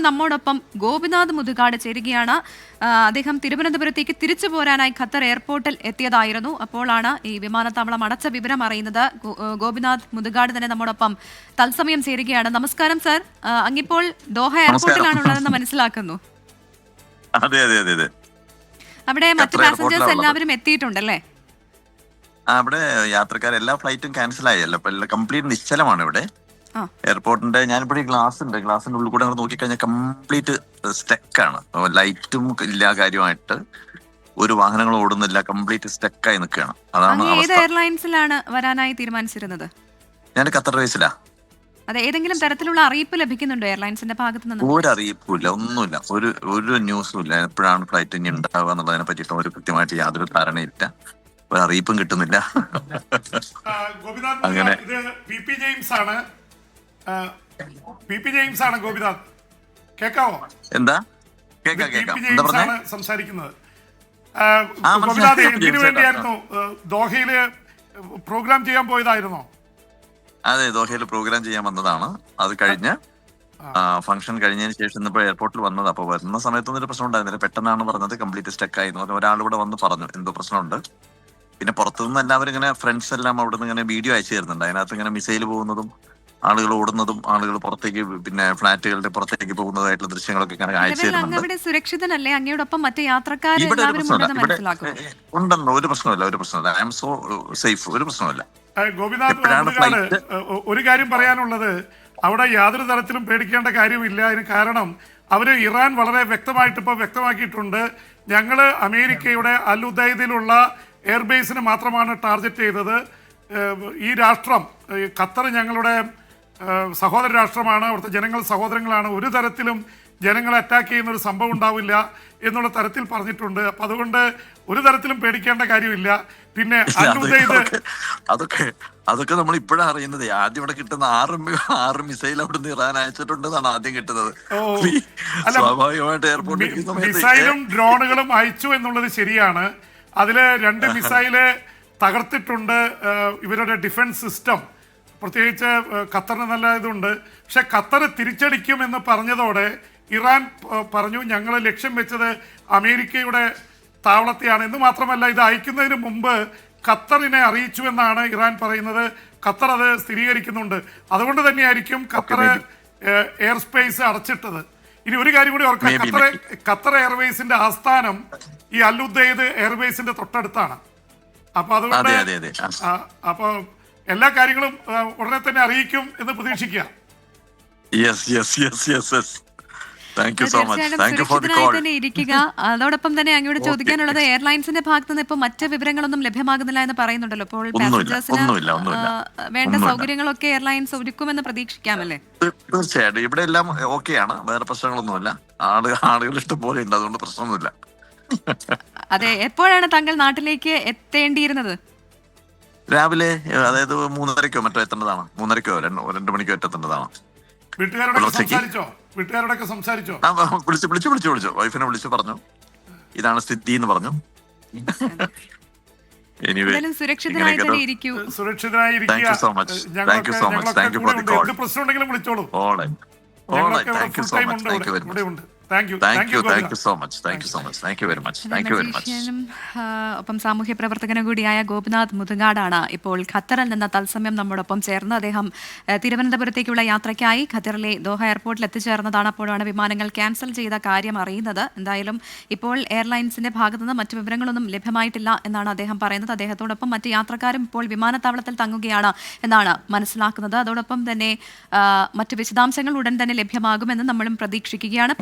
നമ്മോടൊപ്പം ഗോപിനാഥ് മുതുകാട് ചേരുകയാണ്. അദ്ദേഹം തിരുവനന്തപുരത്തേക്ക് തിരിച്ചു പോരാനായി ഖത്തർ എയർപോർട്ടിൽ എത്തിയതായിരുന്നു. അപ്പോഴാണ് ഈ വിമാനത്താവളം അടച്ച വിവരം അറിയുന്നത്. ഗോപിനാഥ് മുതുകാട് തന്നെ നമ്മോടൊപ്പം തത്സമയം ചേരുകയാണ്. നമസ്കാരം സർ, അങ്ങിപ്പോൾ ദോഹ എയർപോർട്ടിലാണുള്ളതെന്ന് മനസ്സിലാക്കുന്നു. അതെ അതെ അതെ അതെ. അവിടെ മറ്റു പാസഞ്ചേഴ്സ് എല്ലാവരും എത്തിയിട്ടുണ്ടല്ലേ? അവിടെ യാത്രക്കാർ എല്ലാ ഫ്ലൈറ്റും ക്യാൻസൽ ആയല്ലോ. കംപ്ലീറ്റ് നിശ്ചലമാണ് ഇവിടെ എയർപോർട്ടിന്റെ. ഞാനിവിടെ ഗ്ലാസിന്റെ ഉള്ളിൽ കൂടെ നോക്കിക്കഴിഞ്ഞാൽ കംപ്ലീറ്റ് സ്റ്റക്കാണ്. ലൈറ്റും ഇല്ല, കാര്യമായിട്ട് ഒരു വാഹനങ്ങൾ ഓടുന്നില്ല, കംപ്ലീറ്റ് സ്റ്റക്കായി നിൽക്കുകയാണ്. അതാണ് ഏത് എയർലൈൻസിലാണ് വരാനായി തീരുമാനിച്ചിരുന്നത്? ഞാൻ ഖത്തർ എയർവേസിലാ. അതെ, ഏതെങ്കിലും തരത്തിലുള്ള അറിയിപ്പ് ലഭിക്കുന്നുണ്ടോ എയർലൈൻസിന്റെ ഭാഗത്ത് നിന്ന്? ഒരു അറിയിപ്പില്ല, ഒന്നുമില്ല, ഒരു ന്യൂസും ഇല്ല. എപ്പോഴാണ് ഫ്ലൈറ്റ് ഇനി ഉണ്ടാവുക എന്നുള്ളതിനെ പറ്റിയിട്ട് ഒരു കൃത്യമായിട്ട് യാതൊരു ധാരണയില്ല, ഒരു അറിയിപ്പും കിട്ടുന്നില്ല. അങ്ങനെ പി പി ജെയിംസ് ആണ് ഗോപിനാഥ്, കേക്കാവോ? എന്താ സംസാരിക്കുന്നത്. ഗോപിനാഥ് എന്തിനു വേണ്ടിയായിരുന്നു ദോഹയില് പ്രോഗ്രാം ചെയ്യാൻ പോയതായിരുന്നോ? അതെ, ദോഹയിൽ പ്രോഗ്രാം ചെയ്യാൻ വന്നതാണ്. അത് കഴിഞ്ഞ് ഫംഗ്ഷൻ കഴിഞ്ഞതിന് ശേഷം ഇന്നിപ്പോ എയർപോർട്ടിൽ വന്നത്. അപ്പൊ വരുന്ന സമയത്തൊന്നും ഒരു പ്രശ്നം ഉണ്ടായിരുന്നില്ല. പെട്ടെന്നാണ് പറഞ്ഞത് കംപ്ലീറ്റ് സ്റ്റക്ക് ആയി. ഒരാൾ ഇവിടെ വന്ന് പറഞ്ഞു എന്തോ പ്രശ്നമുണ്ട്. പിന്നെ പുറത്തുനിന്ന് എല്ലാവരും ഇങ്ങനെ ഫ്രണ്ട്സ് എല്ലാം അവിടെ നിന്ന് ഇങ്ങനെ വീഡിയോ അയച്ചു തരുന്നുണ്ട്. അതിനകത്ത് ഇങ്ങനെ മിസൈൽ പോകുന്നതും ആളുകൾ ഓടുന്നതും ആളുകൾ പുറത്തേക്ക്, പിന്നെ ഫ്ലാറ്റുകളുടെ പുറത്തേക്ക് പോകുന്നതായിട്ടുള്ള ദൃശ്യങ്ങളൊക്കെ ഇങ്ങനെ അയച്ചു തരുന്നുണ്ട്. സുരക്ഷിതനല്ലേ അങ്ങയോടൊപ്പം മറ്റു യാത്രക്കാർ? ഇവിടെ ഒരു പ്രശ്നമില്ല, ഇവിടെ ഉണ്ടെന്നോ ഒരു പ്രശ്നമില്ല. ഐ എം സോ സേഫ്, ഒരു പ്രശ്നമില്ല. ഗോപിനാഥ്, ഒരു കാര്യം പറയാനുള്ളത്, അവിടെ യാതൊരു തരത്തിലും പേടിക്കേണ്ട കാര്യമില്ല. അതിന് കാരണം അവര് ഇറാൻ വളരെ വ്യക്തമായിട്ട് ഇപ്പോൾ വ്യക്തമാക്കിയിട്ടുണ്ട്. ഞങ്ങള് അമേരിക്കയുടെ അൽ ഉദൈദിലുള്ള എയർബേസിന് മാത്രമാണ് ടാർഗറ്റ് ചെയ്തത്. ഈ രാഷ്ട്രം ഖത്തർ ഞങ്ങളുടെ സഹോദര രാഷ്ട്രമാണ്, അവിടുത്തെ ജനങ്ങൾ സഹോദരങ്ങളാണ്, ഒരു തരത്തിലും ജനങ്ങളെ അറ്റാക്ക് ചെയ്യുന്ന ഒരു സംഭവം ഉണ്ടാവില്ല എന്നുള്ള തരത്തിൽ പറഞ്ഞിട്ടുണ്ട്. അപ്പൊ അതുകൊണ്ട് ഒരു തരത്തിലും പേടിക്കേണ്ട കാര്യമില്ല. പിന്നെ അതൊക്കെ നമ്മൾ ഇപ്പോഴാണ് അറിയുന്നത്. ആദ്യം ഇവിടെ കിട്ടുന്ന 6 മിസൈൽ അവിടുന്ന് ഇറാൻ അയച്ചിട്ടുണ്ടെന്നാണ് ആദ്യം കിട്ടുന്നത്. സ്വാഭാവികമായിട്ട് എയർപോർട്ടിൽ മിസൈലും ഡ്രോണുകളും അയച്ചു എന്നുള്ളത് ശരിയാണ്. അതില് 2 മിസൈല് തകർത്തിട്ടുണ്ട് ഇവരുടെ ഡിഫൻസ് സിസ്റ്റം. പ്രത്യേകിച്ച് ഖത്തറിന് നല്ല ഇതുണ്ട്. പക്ഷെ ഖത്തർ തിരിച്ചടിക്കുമെന്ന് പറഞ്ഞതോടെ ഇറാൻ പറഞ്ഞു ഞങ്ങൾ ലക്ഷ്യം വെച്ചത് അമേരിക്കയുടെ താവളത്തെയാണ്. എന്ന് മാത്രമല്ല, ഇത് അയക്കുന്നതിന് മുമ്പ് ഖത്തറിനെ അറിയിച്ചു എന്നാണ് ഇറാൻ പറയുന്നത്. ഖത്തർ അത് സ്ഥിരീകരിക്കുന്നുണ്ട്. അതുകൊണ്ട് തന്നെയായിരിക്കും ഖത്തർ എയർ സ്പേസ് അടച്ചിട്ടത്. ഇനി ഒരു കാര്യം കൂടി ഓർക്കാം, ഖത്തർ എയർവേസിന്റെ ആസ്ഥാനം ഈ അൽ ഉദൈദ് എയർവേസിന്റെ തൊട്ടടുത്താണ്. അപ്പൊ അതുകൊണ്ട് അപ്പൊ എല്ലാ കാര്യങ്ങളും ഉടനെ തന്നെ അറിയിക്കും എന്ന് പ്രതീക്ഷിക്കുക. തന്നെ ഇരിക്കുക. അതോടൊപ്പം തന്നെ അങ്ങോട്ട് ചോദിക്കാനുള്ളത്, എയർലൈൻസിന്റെ ഭാഗത്ത് നിന്ന് ഇപ്പൊ മറ്റ് വിവരങ്ങളൊന്നും ലഭ്യമാകുന്നില്ല എന്ന് പറയുന്നുണ്ടല്ലോ. ഇപ്പോൾ പാസഞ്ചേഴ്സിന് വേണ്ട സൗകര്യങ്ങളൊക്കെ എയർലൈൻസ് ഒരുക്കുമെന്ന് പ്രതീക്ഷിക്കാമല്ലേ? തീർച്ചയായിട്ടും ഇവിടെ എല്ലാം ഓക്കെയാണ്, വേറെ പ്രശ്നങ്ങളൊന്നുമില്ല. ആളുകൾ ഇഷ്ടം പോലെ ഉണ്ട്, അതുകൊണ്ട് പ്രശ്നമൊന്നുമില്ല. അതെ, എപ്പോഴാണ് താങ്കൾ നാട്ടിലേക്ക് എത്തേണ്ടിയിരുന്നത്? രാവിലെ, അതായത് 3:30-ക്കോ മറ്റോ എത്തേണ്ടതാണ്. 3:30-ക്കോ 2 മണിക്കോ എത്തേണ്ടതാണ്. വീട്ടുകാരോടൊക്കെ സംസാരിച്ചോ? വിളിച്ചു വൈഫിനെ വിളിച്ചു പറഞ്ഞു ഇതാണ് സ്ഥിതി എന്ന് പറഞ്ഞു. പ്രശ്നമുണ്ടെങ്കിലും വിളിച്ചോളൂ. ഒപ്പം സാമൂഹ്യ പ്രവർത്തകനും കൂടിയായ ഗോപിനാഥ് മുതുകാടാണ് ഇപ്പോൾ ഖത്തറിൽ നിന്ന് തത്സമയം നമ്മോടൊപ്പം ചേർന്ന്. അദ്ദേഹം തിരുവനന്തപുരത്തേക്കുള്ള യാത്രയ്ക്കായി ഖത്തറിലെ ദോഹ എയർപോർട്ടിൽ എത്തിച്ചേർന്നതാണ്. അപ്പോഴാണ് വിമാനങ്ങൾ ക്യാൻസൽ ചെയ്ത കാര്യം അറിയുന്നത്. എന്തായാലും ഇപ്പോൾ എയർലൈൻസിന്റെ ഭാഗത്തുനിന്ന് മറ്റു വിവരങ്ങളൊന്നും ലഭ്യമായിട്ടില്ല എന്നാണ് അദ്ദേഹം പറയുന്നത്. അദ്ദേഹത്തോടൊപ്പം മറ്റ് യാത്രക്കാരും ഇപ്പോൾ വിമാനത്താവളത്തിൽ തങ്ങുകയാണ് എന്നാണ് മനസ്സിലാക്കുന്നത്. അതോടൊപ്പം തന്നെ മറ്റു വിശദാംശങ്ങൾ ഉടൻ തന്നെ ലഭ്യമാകുമെന്ന് നമ്മളും പ്രതീക്ഷിക്കുകയാണ്.